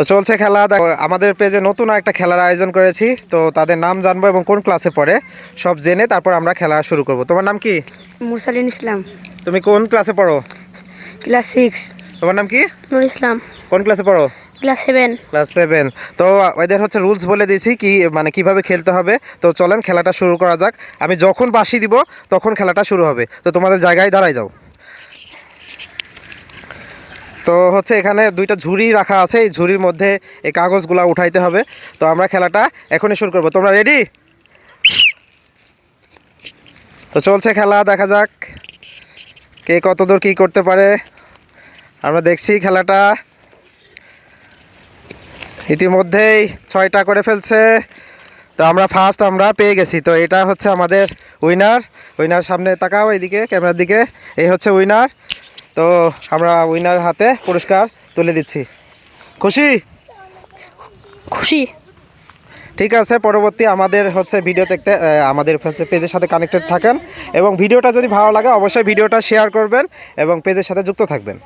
তো চলছে খেলা। আমাদের পেজে নতুন একটা খেলার আয়োজন করেছি, তো তাদের নাম জানবো এবং কোন ক্লাসে পড়ে সব জেনে তারপর আমরা খেলা শুরু করব। তোমার নাম কি? মুরসালিন ইসলাম। তুমি কোন ক্লাসে পড়ো? ক্লাস 6। তোমার নাম কি? নুর ইসলাম। কোন ক্লাসে পড়ো? ক্লাস 7। ক্লাস 7। তো এদের হচ্ছে রুলস বলে দিয়েছি কি মানে কিভাবে খেলতে হবে। তো চলেন খেলাটা শুরু করা যাক। আমি যখন বাঁশি দিব তখন খেলাটা শুরু হবে। তো তোমাদের জায়গায় দাঁড়াই যাও। তো হচ্ছে এখানে দুইটা ঝুড়ি রাখা আছে, এই ঝুড়ির মধ্যে এই কাগজগুলো উঠাইতে হবে। তো আমরা খেলাটা এখনই শুরু করব। তোমরা রেডি? তো চলছে খেলা, দেখা যাক কে কতদূর কী করতে পারে। আমরা দেখছি খেলাটা ইতিমধ্যেই 6টা করে ফেলছে। তো আমরা ফার্স্ট আমরা পেয়ে গেছি। তো এটা হচ্ছে আমাদের উইনার। উইনার সামনে তাকাও, এইদিকে ক্যামেরার দিকে। এই হচ্ছে উইনার। তো আমরা উইনার হাতে পুরস্কার তুলে দিচ্ছি। খুশি? খুশি। ঠিক আছে, পরবর্তী আমাদের হচ্ছে ভিডিও দেখতে আমাদের হচ্ছে পেজের সাথে কানেক্টেড থাকেন এবং ভিডিওটা যদি ভালো লাগে অবশ্যই ভিডিওটা শেয়ার করবেন এবং পেজের সাথে যুক্ত থাকবেন।